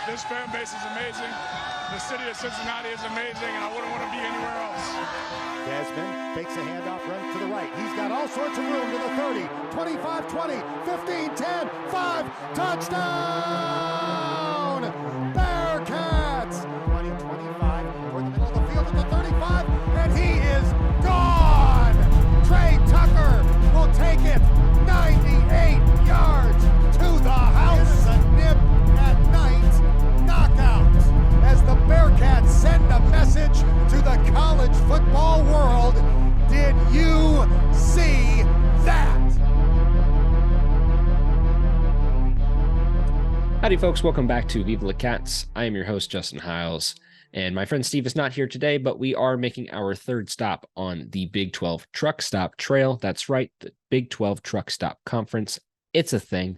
This fan base is amazing. The city of Cincinnati is amazing, and I wouldn't want to be anywhere else. Desmond fakes a handoff, runs to the right. He's got all sorts of room to the 30, 25, 20, 15, 10, 5, touchdown! Bearcats! 20, 25, toward the middle of the field at the 35, and he is gone! Trey Tucker will take it 98 yards to the house. A nip at night knockout as the Bearcats send a message to the college football world. Did you see that? Howdy folks, welcome back to Viva La Cats. I am your host, Justin Hiles, and my friend Steve is not here today, but we are making our third stop on the Big 12 Truck Stop Trail. That's right, the Big 12 Truck Stop Conference. It's a thing.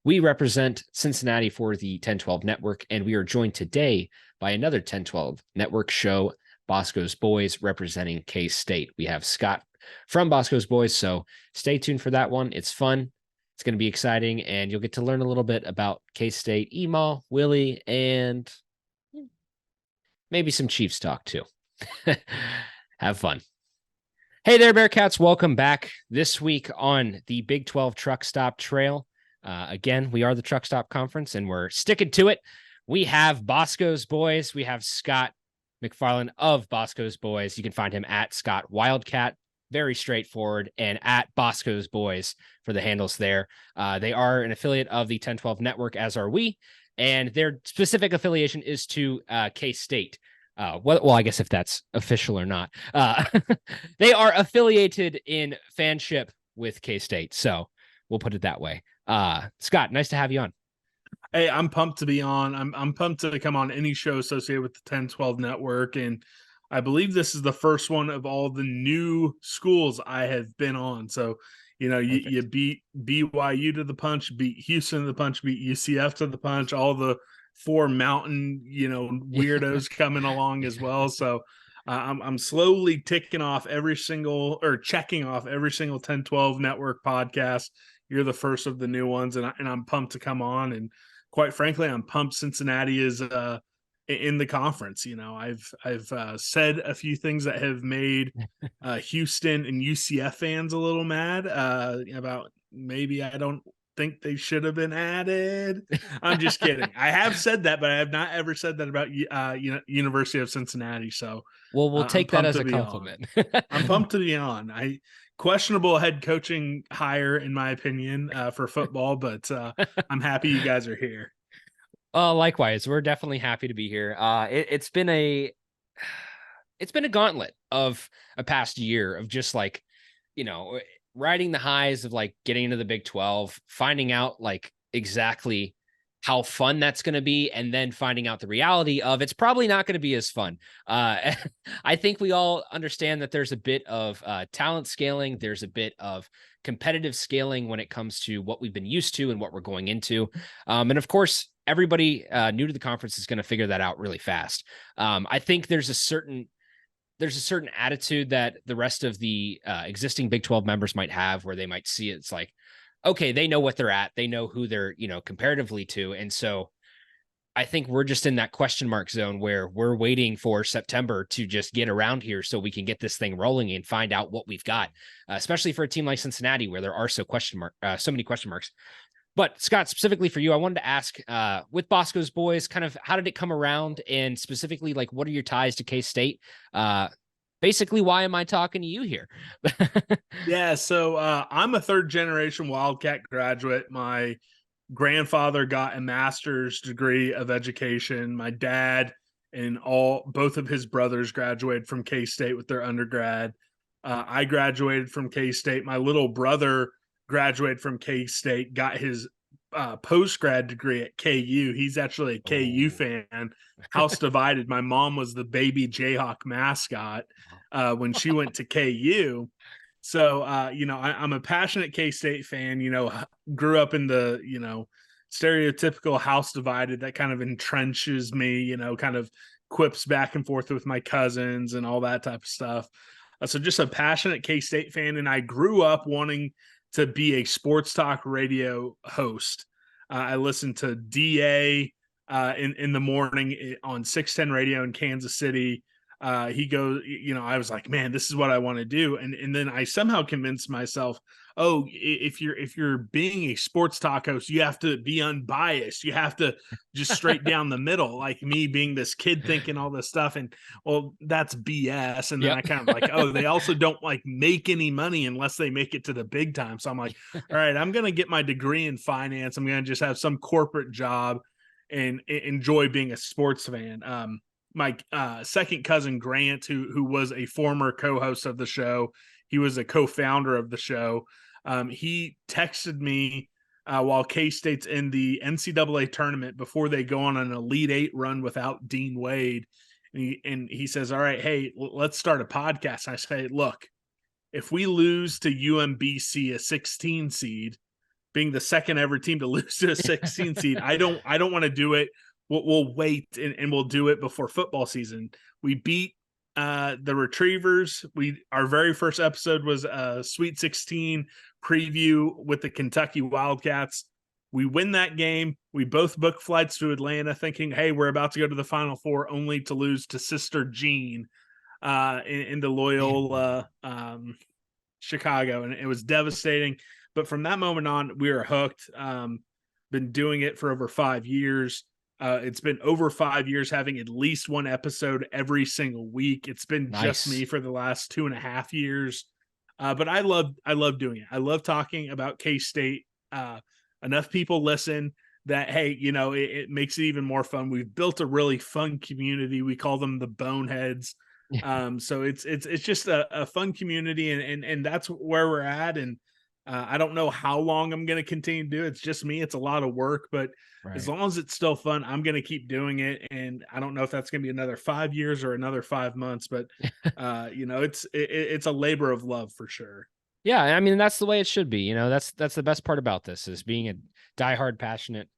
We represent Cincinnati for the 1012 Network, and we are joined today by another 1012 Network show, Boscoes Boys, representing K-State. We have Scott from Boscoes Boys, so stay tuned for that one. It's fun. It's going to be exciting, and you'll get to learn a little bit about K-State, EMAW, Willie, and maybe some Chiefs talk too. Have fun. Hey there, Bearcats. Welcome back this week on the Big 12 Truck Stop Trail. Again, we are the Truck Stop Conference, and we're sticking to it. We have Boscoes Boys. We have Scott McFarland of Boscoes Boys. You can find him at Scott Wildcat. Very straightforward, and at Boscoes Boys for the handles there. They are an affiliate of the 1012 Network, as are we, and their specific affiliation is to K-State. Well, I guess if that's official or not. They are affiliated in fanship with K-State, so we'll put it that way. Scott, nice to have you on. Hey, I'm pumped to be on. I'm pumped to come on any show associated with the 1012 Network, and I believe this is the first one of all the new schools I have been on. So, you know, you beat BYU to the punch, beat Houston to the punch, beat UCF to the punch, all the four mountain, weirdos coming along as well. So I'm slowly checking off every single 1012 Network podcast. You're the first of the new ones, and I'm pumped to come on. And quite frankly, I'm pumped Cincinnati is in the conference. I've said a few things that have made Houston and UCF fans a little mad about maybe I don't think they should have been added. I'm just kidding. I have said that, but I have not ever said that about University of Cincinnati. So we'll take that as a compliment. I'm pumped to be on. Questionable head coaching hire, in my opinion, for football, but I'm happy you guys are here. Likewise, we're definitely happy to be here. It's been a gauntlet of a past year of just riding the highs of getting into the Big 12, finding out exactly how fun that's going to be, and then finding out the reality of it's probably not going to be as fun. I think we all understand that there's a bit of talent scaling. There's a bit of competitive scaling when it comes to what we've been used to and what we're going into. And of course, everybody new to the conference is going to figure that out really fast. I think there's a certain attitude that the rest of the existing Big 12 members might have, where they might see it's like, okay, they know what they're at. They know who they're, comparatively to. And so I think we're just in that question mark zone where we're waiting for September to just get around here so we can get this thing rolling and find out what we've got, especially for a team like Cincinnati, where there are so many question marks. But Scott, specifically for you, I wanted to ask, with Bosco's Boys, kind of how did it come around, and specifically, what are your ties to K-State? Basically, why am I talking to you here? Yeah, so I'm a third-generation Wildcat graduate. My grandfather got a master's degree of education. My dad and both of his brothers graduated from K-State with their undergrad. I graduated from K-State. My little brother graduated from K-State, got his post-grad degree at KU. He's actually a KU fan. House divided. My mom was the baby Jayhawk mascot when she went to KU. So, I'm a passionate K-State fan, grew up in the, stereotypical house divided that kind of entrenches me, kind of quips back and forth with my cousins and all that type of stuff. So just a passionate K-State fan. And I grew up wanting to be a sports talk radio host. I listened to DA, in the morning on 610 radio in Kansas City. He goes, I was like, man, this is what I want to do. And then I somehow convinced myself, oh, if you're being a sports talk host, you have to be unbiased. You have to just straight down the middle, like me being this kid thinking all this stuff. And well, that's BS. And then I kind of like, oh, they also don't like make any money unless they make it to the big time. So I'm like, all right, I'm going to get my degree in finance. I'm going to just have some corporate job and enjoy being a sports fan. My second cousin Grant, who was a former co-host of the show, he was a co-founder of the show. He texted me while K-State's in the NCAA tournament before they go on an Elite Eight run without Dean Wade. And he says, all right, hey, let's start a podcast. And I say, look, if we lose to UMBC, a 16 seed, being the second ever team to lose to a 16 seed, I don't want to do it. We'll wait and we'll do it before football season. We beat the Retrievers. Our very first episode was a Sweet 16 preview with the Kentucky Wildcats. We win that game. We both book flights to Atlanta thinking, hey, we're about to go to the Final Four, only to lose to Sister Jean in the Loyola Chicago. And it was devastating. But from that moment on, we were hooked. Been doing it for over 5 years. It's been over 5 years having at least one episode every single week. It's been just me for the last 2.5 years. But I love doing it. I love talking about K-State. Enough people listen that, hey, it makes it even more fun. We've built a really fun community. We call them the Boneheads. So it's just a fun community, and that's where we're at. And I don't know how long I'm going to continue to do it. It's just me. It's a lot of work, but as long as it's still fun, I'm going to keep doing it. And I don't know if that's going to be another 5 years or another 5 months, but it's a labor of love for sure. Yeah. I mean, that's the way it should be. That's the best part about this, is being a diehard, passionate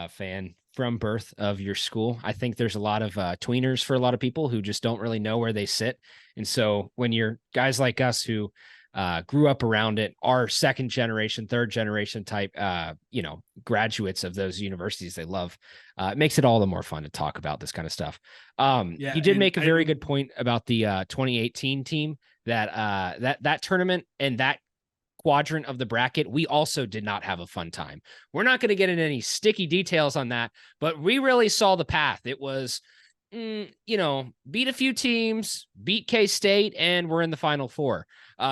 fan from birth of your school. I think there's a lot of tweeners for a lot of people who just don't really know where they sit. And so when you're guys like us who grew up around it, are second generation, third generation type, graduates of those universities they love, it makes it all the more fun to talk about this kind of stuff. He did make a very good point about the 2018 team, that tournament and that quadrant of the bracket. We also did not have a fun time. We're not going to get into any sticky details on that, but we really saw the path. It was, beat a few teams, beat K-State, and we're in the Final Four.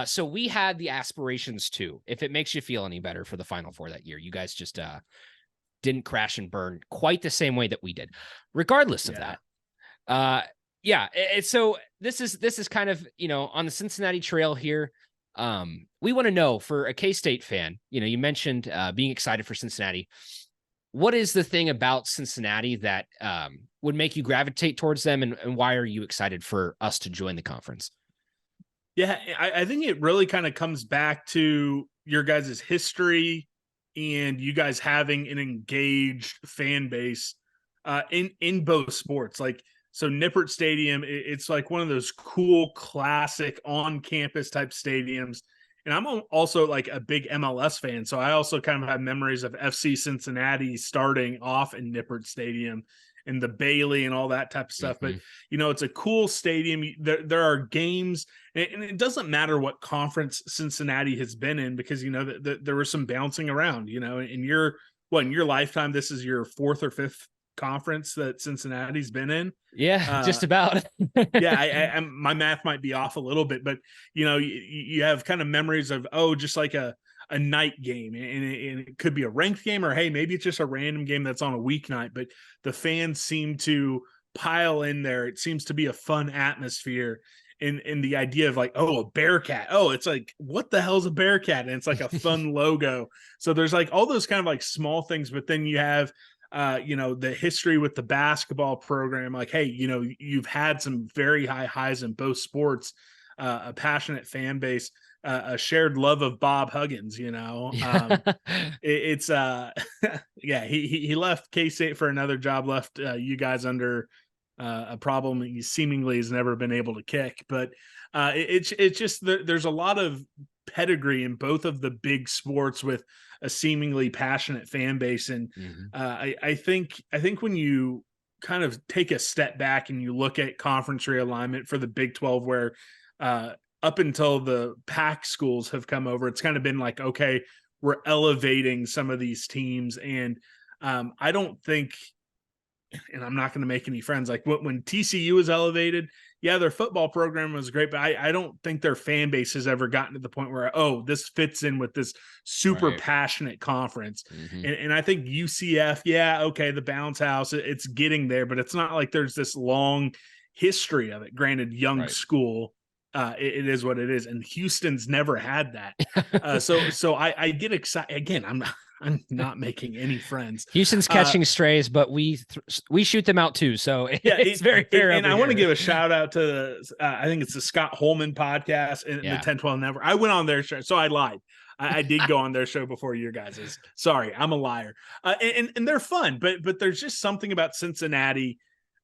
So we had the aspirations too, if it makes you feel any better, for the Final Four that year. You guys just didn't crash and burn quite the same way that we did. Regardless of that, so this is kind of, on the Cincinnati trail here. We want to know, for a K-State fan, you mentioned being excited for Cincinnati. What is the thing about Cincinnati that would make you gravitate towards them, and why are you excited for us to join the conference? Yeah, I think it really kind of comes back to your guys' history and you guys having an engaged fan base in both sports. Like, so Nippert Stadium, it's like one of those cool, classic on-campus type stadiums. And I'm also like a big MLS fan, so I also kind of have memories of FC Cincinnati starting off in Nippert Stadium and the Bailey and all that type of stuff. Mm-hmm. But, it's a cool stadium. There are games, and it doesn't matter what conference Cincinnati has been in, because, there was some bouncing around, in your lifetime, this is your fourth or fifth conference that Cincinnati's been in. Yeah, just about. Yeah, my math might be off a little bit, but you have kind of memories of, just like a night game, and it could be a ranked game, or hey, maybe it's just a random game that's on a weeknight, but the fans seem to pile in there. It seems to be a fun atmosphere. In the idea of like, a Bearcat. It's like, what the hell is a Bearcat? And it's like a fun logo. So there's like all those kind of like small things, but then you have the history with the basketball program. Like, hey, you've had some very high highs in both sports, a passionate fan base, a shared love of Bob Huggins. He left K-State for another job, left you guys under a problem he seemingly has never been able to kick. But it's just there's a lot of pedigree in both of the big sports with a seemingly passionate fan base. And I think when you kind of take a step back and you look at conference realignment for the Big 12, where up until the Pac schools have come over, it's kind of been like, okay, we're elevating some of these teams. And I don't think, and I'm not going to make any friends, like when TCU was elevated, yeah, their football program was great, but I don't think their fan base has ever gotten to the point where, oh, this fits in with this super passionate conference. And I think UCF, yeah, okay, the bounce house, it's getting there, but it's not like there's this long history of it. Granted, young school, it is what it is, and Houston's never had that. So I get excited again. I'm not making any friends. Houston's catching strays, but we shoot them out too. So it's very fair. And I want to give a shout out to I think it's the Scott Holman podcast and the 1012 Network. I went on their show, so I lied. I did go on their show before your guys's. Sorry, I'm a liar. And they're fun, but there's just something about Cincinnati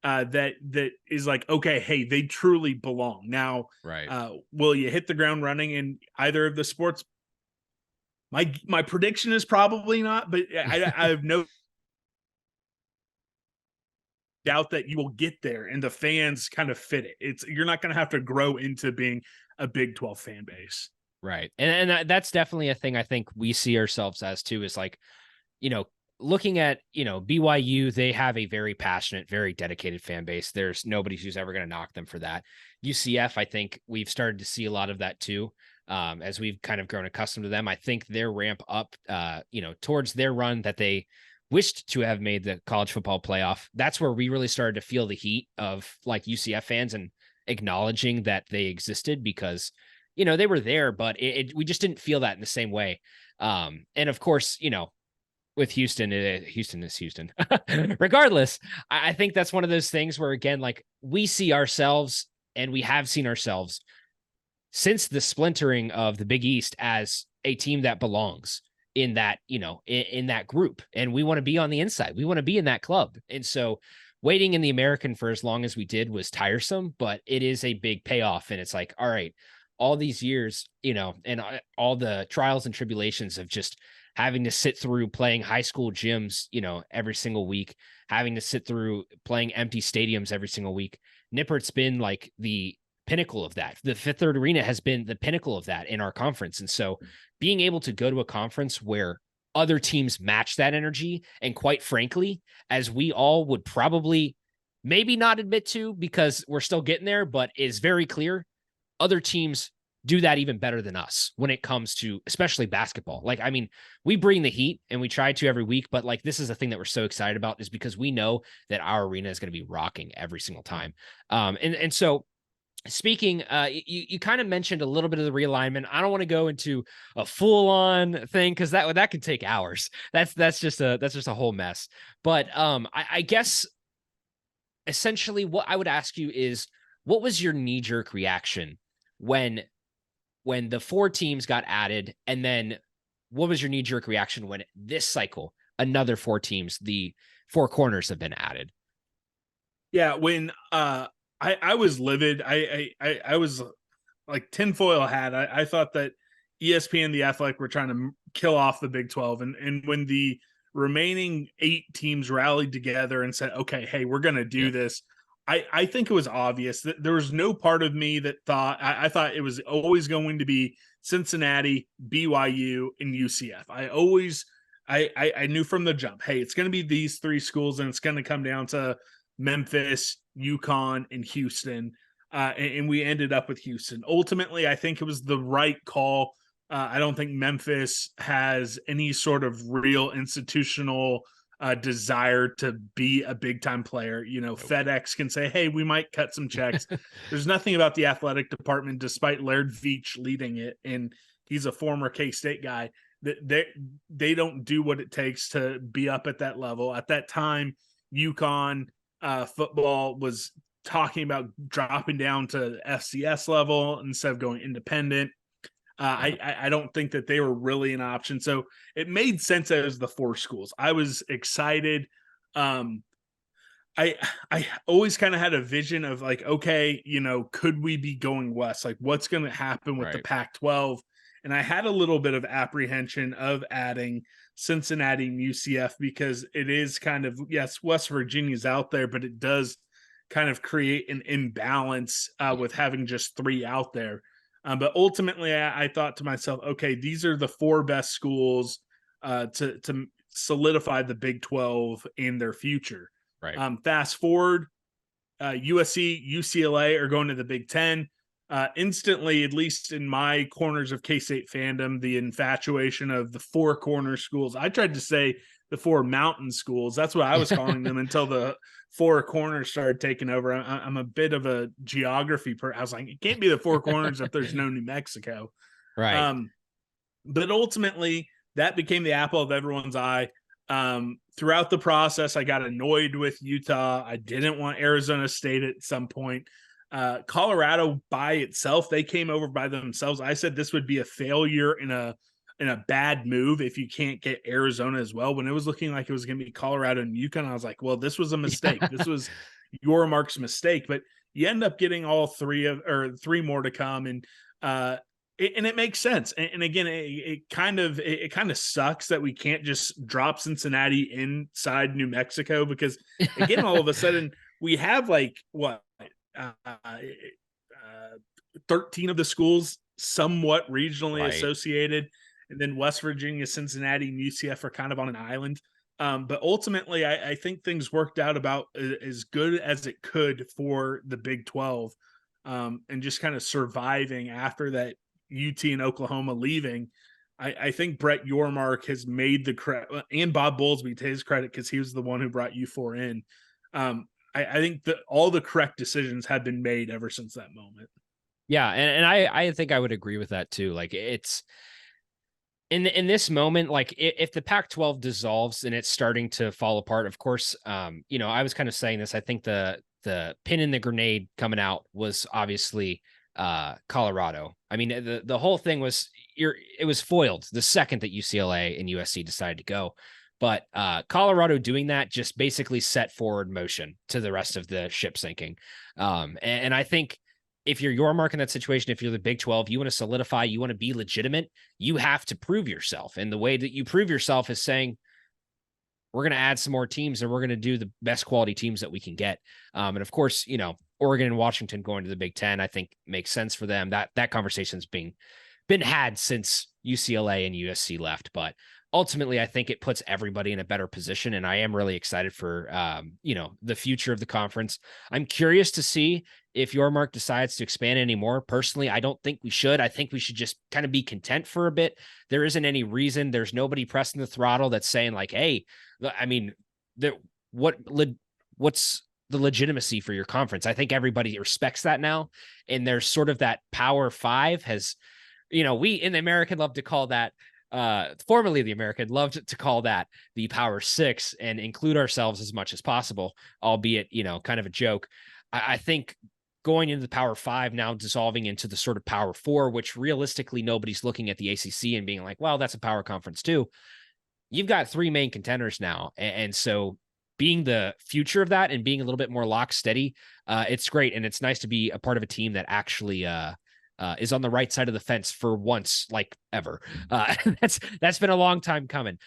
that is like, okay, hey, they truly belong. Now, will you hit the ground running in either of the sports? My prediction is probably not, but I have no doubt that you will get there, and the fans kind of fit it. You're not going to have to grow into being a Big 12 fan base. Right. And that's definitely a thing I think we see ourselves as too, is like, looking at, BYU, they have a very passionate, very dedicated fan base. There's nobody who's ever going to knock them for that. UCF, I think we've started to see a lot of that too. As we've kind of grown accustomed to them. I think their ramp up, towards their run that they wished to have made the college football playoff. That's where we really started to feel the heat of like UCF fans and acknowledging that they existed, because, they were there, but we just didn't feel that in the same way. And of course, with Houston is Houston. Regardless, I think that's one of those things where, again, like we see ourselves, and we have seen ourselves since the splintering of the Big East, as a team that belongs in that, in that group. And we want to be on the inside. We want to be in that club. And so waiting in the American for as long as we did was tiresome, but it is a big payoff. And it's like, all right, all these years, and all the trials and tribulations of just having to sit through playing high school gyms, every single week, having to sit through playing empty stadiums every single week. Nippert's been like the pinnacle of that. The Fifth Third Arena has been the pinnacle of that in our conference. And so being able to go to a conference where other teams match that energy, and quite frankly, as we all would probably maybe not admit to because we're still getting there, but is very clear, other teams do that even better than us when it comes to especially basketball. Like, I mean, we bring the heat and we try to every week, but like, this is the thing that we're so excited about, is because we know that our arena is going to be rocking every single time. And so speaking, you kind of mentioned a little bit of the realignment. I don't want to go into a full-on thing because that could take hours. That's just a whole mess. But I guess essentially what I would ask you is, what was your knee-jerk reaction when the 4 teams got added, and then what was your knee-jerk reaction when this cycle another 4 teams, the 4 corners, have been added? Yeah, when I was livid. I was like tinfoil hat. I thought that ESPN, The Athletic, were trying to kill off the Big 12. And when the remaining 8 teams rallied together and said, okay, hey, we're going to do this, I think it was obvious that there was no part of me that thought, I thought it was always going to be Cincinnati, BYU, and UCF. I knew from the jump, hey, it's going to be these 3 schools, and it's going to come down to Memphis, UConn, and Houston, and we ended up with Houston. Ultimately, I think it was the right call. I don't think Memphis has any sort of real institutional desire to be a big-time player. Nope. FedEx can say, hey, we might cut some checks. There's nothing about the athletic department, despite Laird Veach leading it, and he's a former K-State guy, that they don't do what it takes to be up at that level. At that time, UConn football was talking about dropping down to FCS level instead of going independent. I don't think that they were really an option. So it made sense as the 4 schools. I was excited. I always kind of had a vision of like, okay, could we be going west? Like, what's going to happen with the Pac-12? And I had a little bit of apprehension of adding Cincinnati and UCF because it is kind of, yes, West Virginia's out there, but it does kind of create an imbalance with having just 3 out there. But ultimately, I thought to myself, okay, these are the 4 best schools to solidify the Big 12 in their future. Right. Fast forward, USC, UCLA are going to the Big 10. Instantly, at least in my corners of K-State fandom, the infatuation of the 4 corner schools. I tried to say the 4 mountain schools. That's what I was calling them until the 4 corners started taking over. I'm a bit of a geography I was like, it can't be the 4 corners if there's no New Mexico. Right. But ultimately, that became the apple of everyone's eye. Throughout the process, I got annoyed with Utah. I didn't want Arizona State at some point. Colorado by itself, they came over by themselves. I said this would be a failure in a bad move if you can't get Arizona as well. When it was looking like it was going to be Colorado and UConn, I was like, well, this was a mistake. This was your Mark's mistake. But you end up getting all 3 more to come, and it makes sense. And again, it kind of sucks that we can't just drop Cincinnati inside New Mexico, because again, all of a sudden we have 13 of the schools somewhat regionally associated, and then West Virginia, Cincinnati, and UCF are kind of on an island. But ultimately, I think things worked out about as good as it could for the Big 12, and just kind of surviving after that UT and Oklahoma leaving. I think Brett Yormark has made the credit, and Bob Bowlesby, to his credit, because he was the one who brought U4 in. I think that all the correct decisions have been made ever since that moment. Yeah, and I think I would agree with that too. Like, it's in this moment, like if the Pac-12 dissolves and it's starting to fall apart, of course, I was kind of saying this. I think the pin in the grenade coming out was obviously Colorado. I mean, the whole thing was it was foiled the second that UCLA and USC decided to go. But Colorado doing that just basically set forward motion to the rest of the ship sinking. And I think if you're Yormark in that situation, if you're the Big 12, you want to solidify, you want to be legitimate, you have to prove yourself. And the way that you prove yourself is saying, we're going to add some more teams and we're going to do the best quality teams that we can get. And of course, Oregon and Washington going to the Big 10, I think makes sense for them. That conversation's been had since UCLA and USC left, but ultimately, I think it puts everybody in a better position, and I am really excited for the future of the conference. I'm curious to see if Yormark decides to expand anymore. Personally, I don't think we should. I think we should just kind of be content for a bit. There isn't any reason. There's nobody pressing the throttle that's saying like, "Hey, I mean, what's the legitimacy for your conference?" I think everybody respects that now, and there's sort of that Power 5 has, we in the American love to call that. Formerly the American loved to call that the Power 6 and include ourselves as much as possible, albeit, kind of a joke. I think going into the Power 5 now dissolving into the sort of Power 4, which realistically nobody's looking at the ACC and being like, well, that's a power conference too. You've got 3 main contenders now. And so being the future of that and being a little bit more lock steady, it's great. And it's nice to be a part of a team that actually, is on the right side of the fence for once, like ever. That's been a long time coming.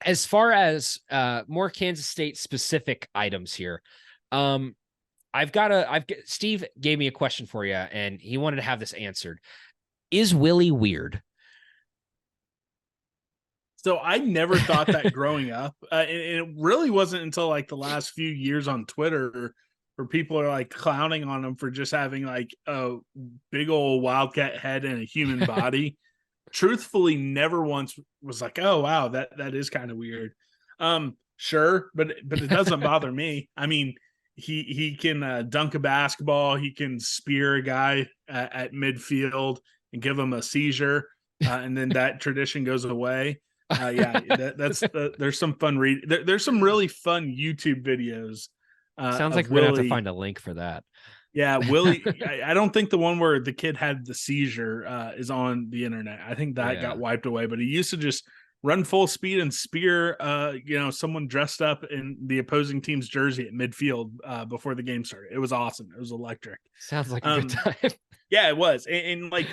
As far as more Kansas State specific items here, Steve gave me a question for you, and he wanted to have this answered. Is Willie weird? So I never thought that growing up. And it really wasn't until like the last few years on Twitter where people are like clowning on him for just having like a big old wildcat head and a human body. Truthfully, never once was like, oh wow, that is kind of weird. Sure, but it doesn't bother me. I mean, he can dunk a basketball, he can spear a guy at midfield and give him a seizure, and then that tradition goes away. There's some fun there's some really fun YouTube videos. Sounds like we're gonna have to find a link for that. Yeah, Willie. I don't think the one where the kid had the seizure is on the internet. I think that got wiped away. But he used to just run full speed and spear, someone dressed up in the opposing team's jersey at midfield before the game started. It was awesome. It was electric. Sounds like a good time. Yeah, it was. And like,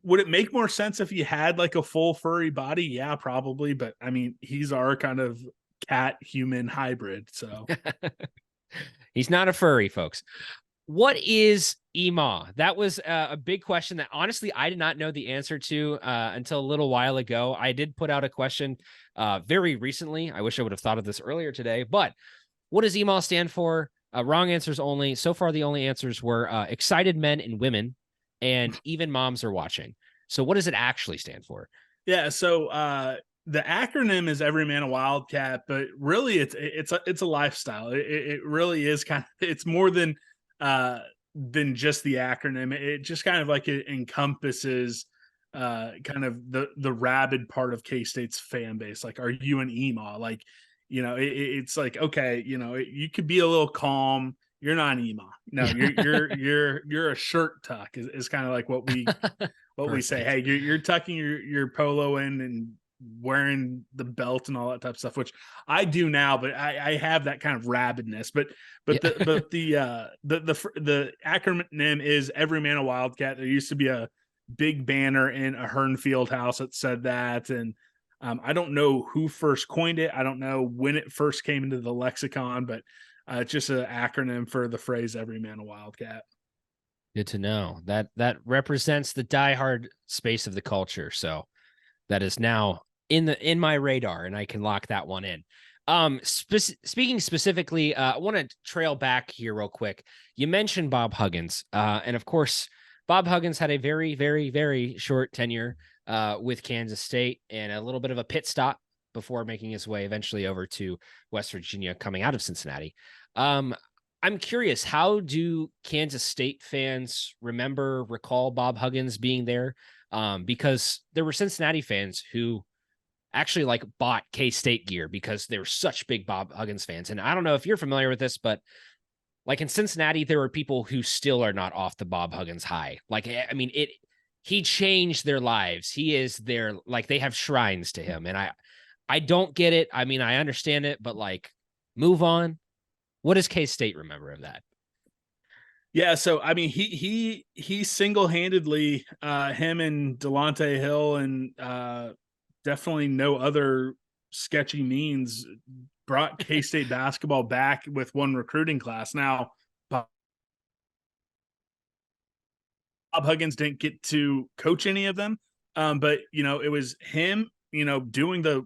would it make more sense if he had like a full furry body? Yeah, probably. But I mean, he's our kind of cat human hybrid. So He's not a furry, folks. What is EMAW? That was a big question that honestly I did not know the answer to until a little while ago. I did put out a question very recently. I wish I would have thought of this earlier today. But what does EMAW stand for? Wrong answers only. So far, the only answers were excited men and women, and even moms are watching. So what does it actually stand for? Yeah. So the acronym is Every Man a Wildcat, but really it's a lifestyle. It really is it's more than just the acronym. It just kind of like it encompasses kind of the rabid part of K-State's fan base. Like, are you an EMAW? Like, it's like, okay, you could be a little calm. You're not an EMAW. No, you're a shirt tuck is kind of like what we say. Hey, you're tucking your polo in and wearing the belt and all that type of stuff, which I do now, but I have that kind of rabidness. But the acronym is Every Man a Wildcat. There used to be a big banner in a Hearn field house that said that, and I don't know who first coined it. I don't know when it first came into the lexicon, but it's just an acronym for the phrase Every Man a Wildcat. Good to know. That represents the diehard space of the culture. So that is now in my radar, and I can lock that one in. Speaking specifically, I want to trail back here real quick. You mentioned Bob Huggins, and of course, Bob Huggins had a very, very, very short tenure with Kansas State and a little bit of a pit stop before making his way eventually over to West Virginia, coming out of Cincinnati. I'm curious, how do Kansas State fans recall Bob Huggins being there? Because there were Cincinnati fans who actually like bought K-State gear because they were such big Bob Huggins fans. And I don't know if you're familiar with this, but like in Cincinnati, there are people who still are not off the Bob Huggins high. Like, I mean, he changed their lives. He is their, like, they have shrines to him. And I don't get it. I mean, I understand it, but like, move on. What does K-State remember of that? Yeah, so I mean, he single-handedly, him and Delonte Hill and definitely no other sketchy means, brought K-State basketball back with one recruiting class. Now, Bob Huggins didn't get to coach any of them, but it was him, doing the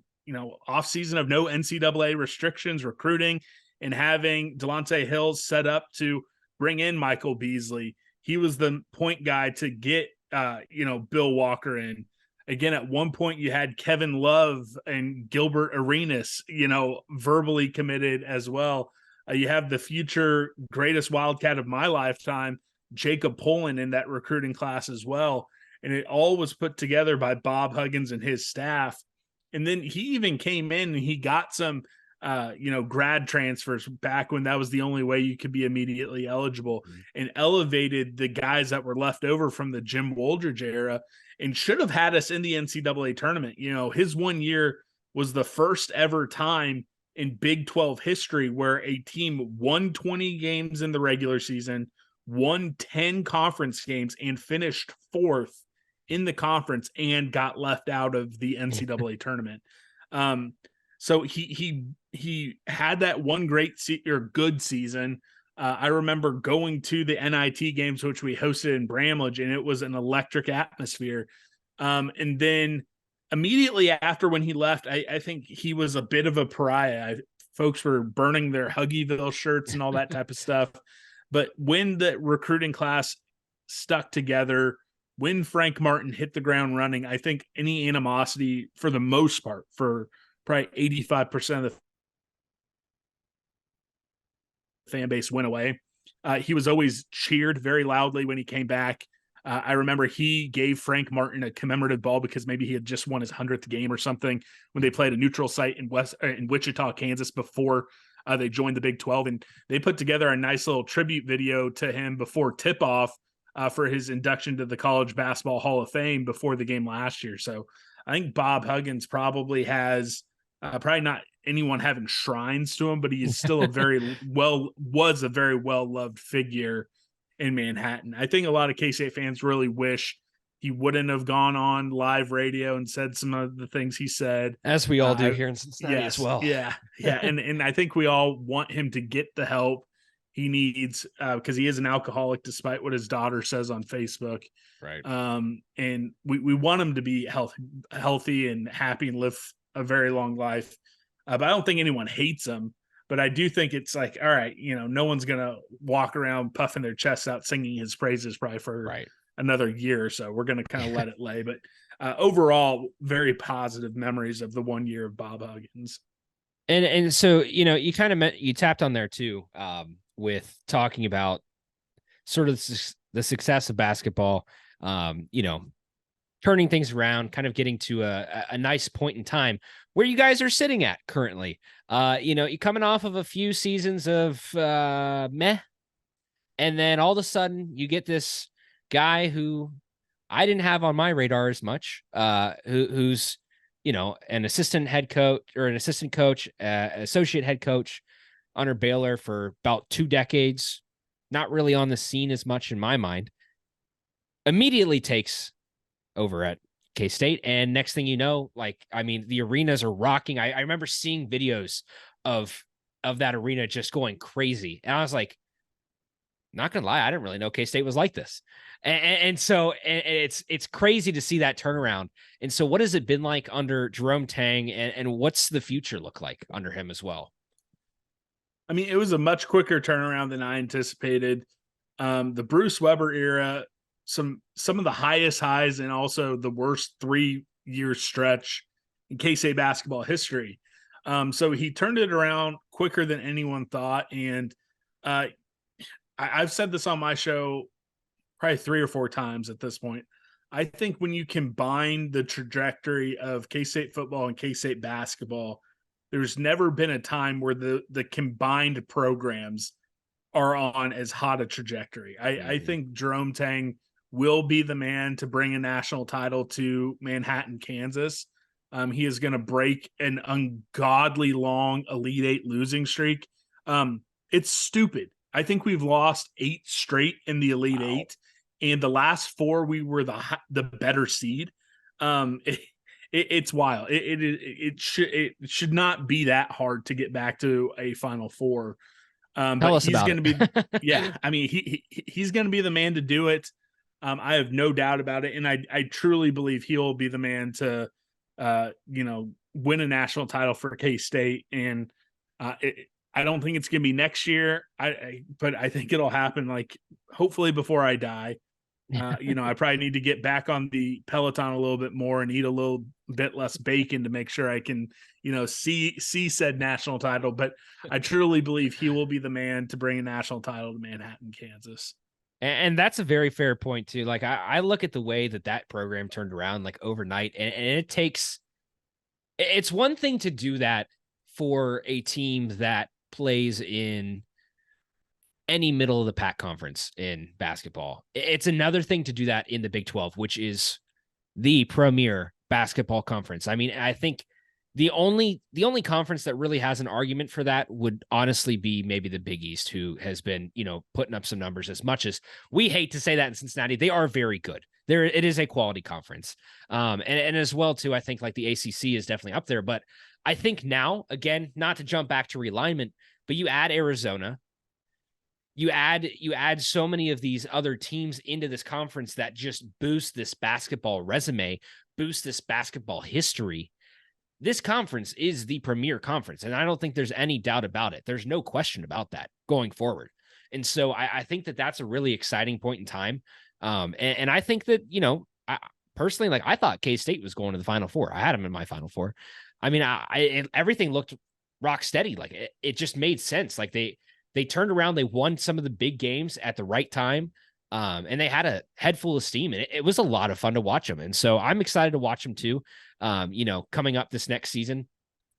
off season of no NCAA restrictions, recruiting, and having Delonte Hill set up to bring in Michael Beasley. He was the point guy to get Bill Walker in. Again, at one point you had Kevin Love and Gilbert Arenas, verbally committed as well. You have the future greatest Wildcat of my lifetime, Jacob Poland, in that recruiting class as well. And it all was put together by Bob Huggins and his staff. And then he even came in and he got some grad transfers back when that was the only way you could be immediately eligible, and elevated the guys that were left over from the Jim Woldridge era and should have had us in the NCAA tournament. His 1 year was the first ever time in Big 12 history where a team won 20 games in the regular season, won 10 conference games, and finished fourth in the conference and got left out of the NCAA tournament. So he had that one great good season. I remember going to the NIT games, which we hosted in Bramlage, and it was an electric atmosphere. And then immediately after, when he left, I think he was a bit of a pariah. Folks were burning their Huggyville shirts and all that type of stuff. But when the recruiting class stuck together, when Frank Martin hit the ground running, I think any animosity, for the most part, for probably 85% of the fan base, went away. He was always cheered very loudly when he came back. I remember he gave Frank Martin a commemorative ball because maybe he had just won his 100th game or something when they played a neutral site in Wichita, Kansas, before they joined the Big 12. And they put together a nice little tribute video to him before tip-off for his induction to the College Basketball Hall of Fame before the game last year. So I think Bob Huggins probably has probably not anyone having shrines to him, but he is still was a very well-loved figure in Manhattan. I think a lot of K-State fans really wish he wouldn't have gone on live radio and said some of the things he said. As we all do here in Cincinnati as well. Yeah. And I think we all want him to get the help he needs because he is an alcoholic, despite what his daughter says on Facebook. Right. And we want him to be healthy and happy and live a very long life. But I don't think anyone hates him. But I do think it's like, all right, no one's going to walk around puffing their chests out singing his praises probably for another year or so. We're going to kind of let it lay. But overall, very positive memories of the 1 year of Bob Huggins. And so, you kind of you tapped on there too, with talking about sort of the success of basketball, turning things around, kind of getting to a nice point in time where you guys are sitting at currently. You're coming off of a few seasons of meh, and then all of a sudden you get this guy who I didn't have on my radar as much, who's an assistant head coach or an assistant coach, associate head coach under Baylor for about 2 decades, not really on the scene as much in my mind, immediately takes over at K-State. And next thing you know, the arenas are rocking. I remember seeing videos of that arena just going crazy. And I was like, not gonna lie, I didn't really know K-State was like this. And so it's crazy to see that turnaround. And so what has it been like under Jerome Tang, and what's the future look like under him as well? I mean, it was a much quicker turnaround than I anticipated. The Bruce Weber era, some of the highest highs and also the worst 3-year stretch in K-State basketball history. So he turned it around quicker than anyone thought. And I've said this on my show probably 3 or 4 times at this point. I think when you combine the trajectory of K-State football and K-State basketball, there's never been a time where the combined programs are on as hot a trajectory. I think Jerome Tang will be the man to bring a national title to Manhattan, Kansas. He is going to break an ungodly long Elite Eight losing streak. It's stupid. I think we've lost 8 straight in the Elite Eight, and the last 4 we were the better seed. It's wild. It should not be that hard to get back to a Final Four. But he's going to be, yeah. I mean, he's going to be the man to do it. I have no doubt about it, and I truly believe he'll be the man to, win a national title for K-State. And I don't think it's going to be next year. But I think it'll happen, hopefully before I die. I probably need to get back on the Peloton a little bit more and eat a little bit less bacon to make sure I can, see said national title. But I truly believe he will be the man to bring a national title to Manhattan, Kansas. And that's a very fair point too. I look at the way that program turned around overnight, and it's one thing to do that for a team that plays in any middle of the pack conference in basketball. It's another thing to do that in the Big 12, which is the premier basketball conference. I mean, I think the only conference that really has an argument for that would honestly be maybe the Big East, who has been, putting up some numbers. As much as we hate to say that in Cincinnati, they are very good. It is a quality conference. And as well too, I think the ACC is definitely up there, but I think now, again, not to jump back to realignment, but you add Arizona, you add so many of these other teams into this conference that just boost this basketball resume, boost this basketball history. This conference is the premier conference, and I don't think there's any doubt about it. There's no question about that going forward. And so I think that that's a really exciting point in time. And I think that, I personally, I thought K-State was going to the Final Four. I had them in my Final Four. I mean, everything looked rock steady. It just made sense. They turned around, they won some of the big games at the right time. And they had a head full of steam, and it was a lot of fun to watch them. And so I'm excited to watch them too. Coming up this next season,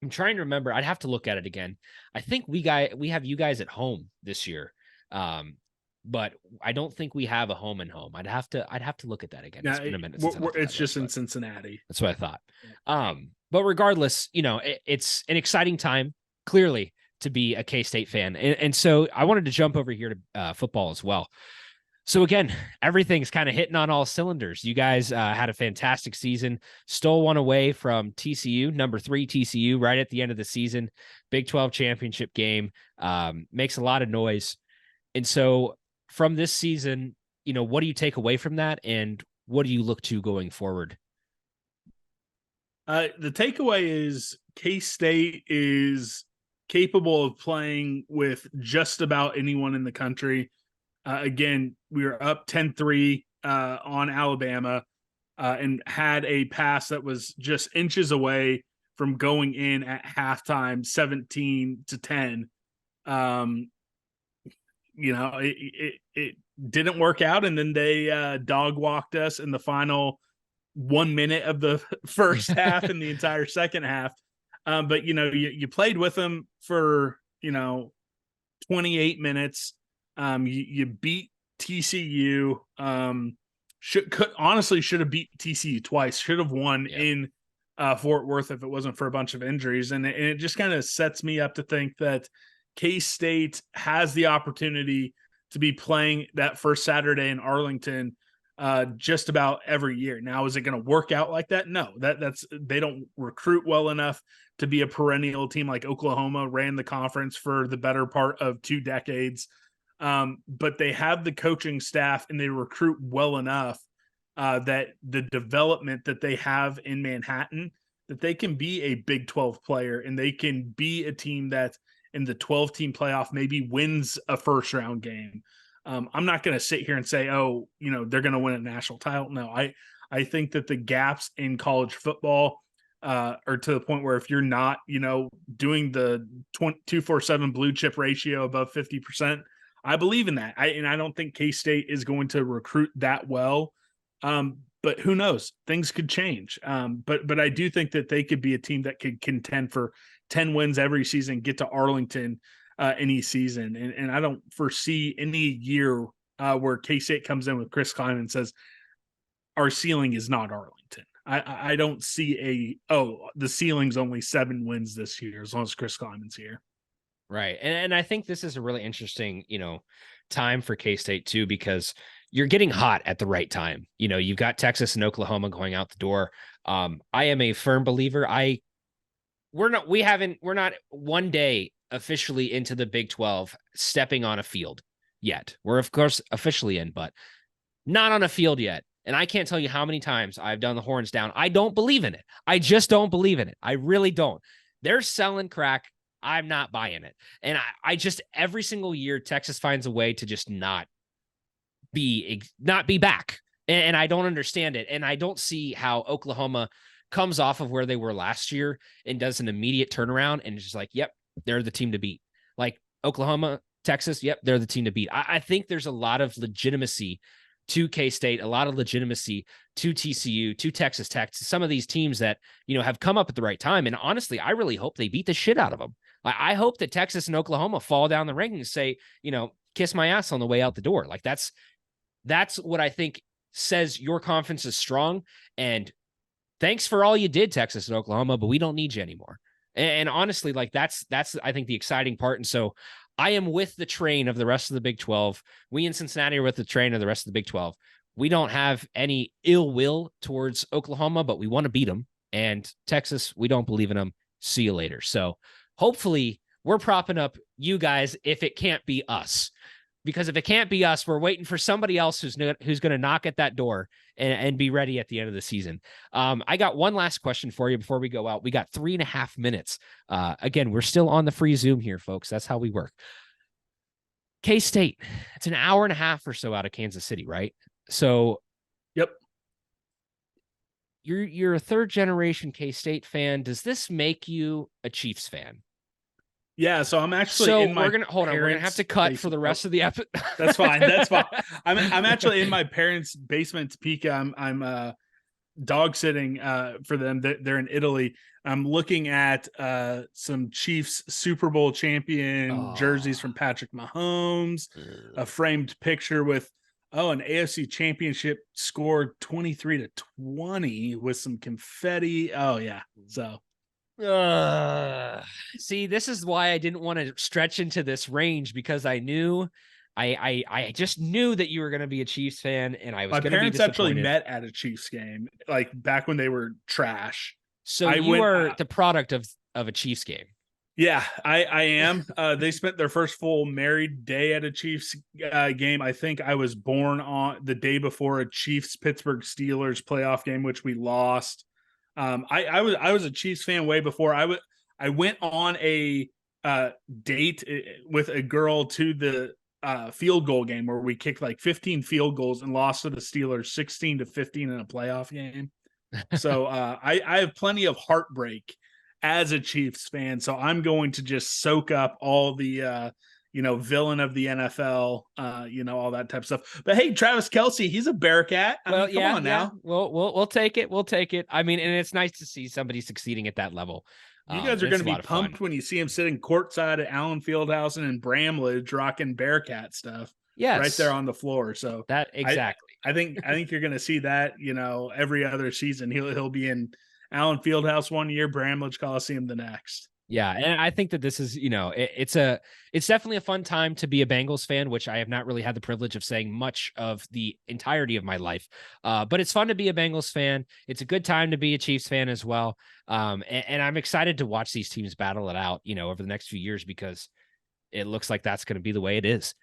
I'm trying to remember. I'd have to look at it again. I think we have you guys at home this year. but I don't think we have a home and home. I'd have to look at that again. It's been a minute since it's just in Cincinnati. That's what I thought. But regardless, it's an exciting time, clearly, to be a K-State fan. And so I wanted to jump over here to football as well. So again, everything's kind of hitting on all cylinders. You guys had a fantastic season, stole one away from TCU, number 3 TCU, right at the end of the season. Big 12 championship game, makes a lot of noise. And so from this season, what do you take away from that, and what do you look to going forward? The takeaway is K-State is capable of playing with just about anyone in the country. Again, we were up 10-3 on Alabama and had a pass that was just inches away from going in at halftime, 17-10. It didn't work out, and then they dog walked us in the final 1 minute of the first half and the entire second half. But you played with them for 28 minutes. You beat TCU. Should have beat TCU twice. Should have won in Fort Worth if it wasn't for a bunch of injuries. And it just kind of sets me up to think that K-State has the opportunity to be playing that first Saturday in Arlington just about every year. Now, is it going to work out like that? No, that's they don't recruit well enough to be a perennial team like Oklahoma ran the conference for the better part of 2 decades. But they have the coaching staff and they recruit well enough that the development that they have in Manhattan, that they can be a Big 12 player and they can be a team that in the 12-team playoff maybe wins a first-round game. I'm not going to sit here and say, they're going to win a national title. No, I think that the gaps in college football are to the point where if you're not, doing the 247 blue chip ratio above 50%, I believe in that. I don't think K-State is going to recruit that well. But who knows? Things could change. But I do think that they could be a team that could contend for 10 wins every season, get to Arlington any season. And I don't foresee any year where K-State comes in with Chris Kleiman and says, our ceiling is not Arlington. I don't see the ceiling's only 7 wins this year as long as Chris Kleiman's here. Right. And I think this is a really interesting, time for K-State too, because you're getting hot at the right time. You've got Texas and Oklahoma going out the door. I am a firm believer. We're not one day officially into the Big 12 stepping on a field yet. We're of course officially in, but not on a field yet. And I can't tell you how many times I've done the horns down. I don't believe in it. I just don't believe in it. I really don't. They're selling crack. I'm not buying it. And I just, every single year, Texas finds a way to just not be back. And I don't understand it. And I don't see how Oklahoma comes off of where they were last year and does an immediate turnaround and it's just like, yep, they're the team to beat. Like Oklahoma, Texas, yep, they're the team to beat. I think there's a lot of legitimacy to K-State, a lot of legitimacy to TCU, to Texas Tech, to some of these teams that, have come up at the right time. And honestly, I really hope they beat the shit out of them. I hope that Texas and Oklahoma fall down the rankings and say, kiss my ass on the way out the door. Like that's what I think says your conference is strong. And thanks for all you did, Texas and Oklahoma, but we don't need you anymore. And honestly, like that's, I think, the exciting part. And so I am with the train of the rest of the Big 12. We in Cincinnati are with the train of the rest of the Big 12. We don't have any ill will towards Oklahoma, but we want to beat them. And Texas, we don't believe in them. See you later. So hopefully we're propping up you guys if it can't be us. Because if it can't be us, we're waiting for somebody else who's going to knock at that door and be ready at the end of the season. I got one last question for you before we go out. We got 3.5 minutes. Again, we're still on the free Zoom here, folks. That's how we work. K-State, it's an hour and a half or so out of Kansas City, right? So, yep. You're a third generation K-State fan. Does this make you a Chiefs fan? Yeah, so I'm actually in my we're gonna have to cut basement for the rest of the episode. That's fine. I'm actually in my parents' basement, Topeka. I'm dog sitting for them. They're in Italy. I'm looking at some Chiefs Super Bowl champion jerseys from Patrick Mahomes, a framed picture with an AFC championship score 23-20 with some confetti. Oh yeah. So see, this is why I didn't want to stretch into this range, because I knew I just knew that you were going to be a Chiefs fan, and I was going to be disappointed. My parents actually met at a Chiefs game, like back when they were trash. So you are the product of a Chiefs game. Yeah, I am. They spent their first full married day at a Chiefs game. I think I was born on the day before a Chiefs Pittsburgh Steelers playoff game, which we lost. I was a Chiefs fan way before. I went on a date with a girl to the field goal game where we kicked like 15 field goals and lost to the Steelers 16-15 in a playoff game. So I have plenty of heartbreak as a Chiefs fan. So I'm going to just soak up all the villain of the NFL, all that type of stuff. But hey, Travis Kelce, he's a Bearcat. Come on now. We'll take it. We'll take it. I mean, and it's nice to see somebody succeeding at that level. You guys are going to be pumped when you see him sitting courtside at Allen Fieldhouse and Bramlage rocking Bearcat stuff. Yes. Right there on the floor. So that exactly. I think you're going to see that, every other season. He'll be in Allen Fieldhouse one year, Bramlage Coliseum the next. Yeah, and I think that this is, it's definitely a fun time to be a Bengals fan, which I have not really had the privilege of saying much of the entirety of my life. But it's fun to be a Bengals fan. It's a good time to be a Chiefs fan as well. And I'm excited to watch these teams battle it out, over the next few years, because it looks like that's going to be the way it is.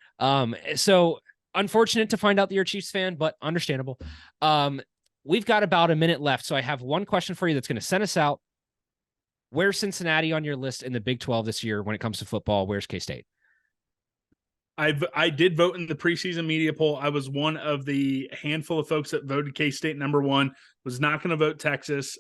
So unfortunate to find out that you're a Chiefs fan, but understandable. We've got about a minute left. So I have one question for you that's going to send us out. Where's Cincinnati on your list in the Big 12 this year when it comes to football? Where's K-State? I did vote in the preseason media poll. I was one of the handful of folks that voted K-State number one. Was not going to vote Texas,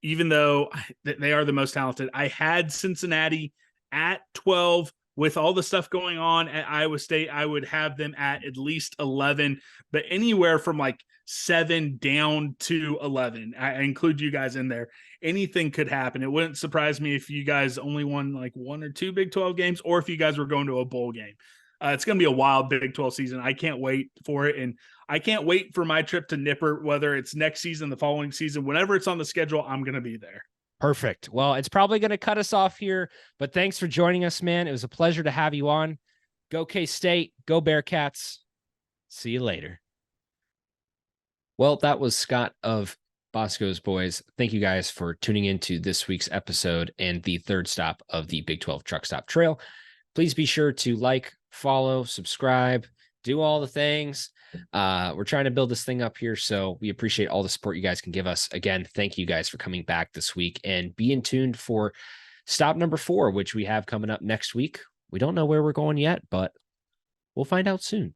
even though they are the most talented. I had Cincinnati at 12. With all the stuff going on at Iowa State, I would have them at least 11, but anywhere from like 7 down to 11. I include you guys in there. Anything could happen. It wouldn't surprise me if you guys only won like 1 or 2 Big 12 games, or if you guys were going to a bowl game. It's going to be a wild Big 12 season. I can't wait for it. And I can't wait for my trip to Nippert, whether it's next season, the following season, whenever it's on the schedule, I'm going to be there. Perfect. Well, it's probably going to cut us off here, but thanks for joining us, man. It was a pleasure to have you on. Go K-State, go Bearcats. See you later. Well, that was Scott of Boscoes Boys. Thank you guys for tuning into this week's episode and the third stop of the Big 12 Truck Stop Trail. Please be sure to like, follow, subscribe, do all the things. We're trying to build this thing up here, so we appreciate all the support you guys can give us. Again, thank you guys for coming back this week, and be in tuned for stop number 4, which we have coming up next week. We don't know where we're going yet, but we'll find out soon.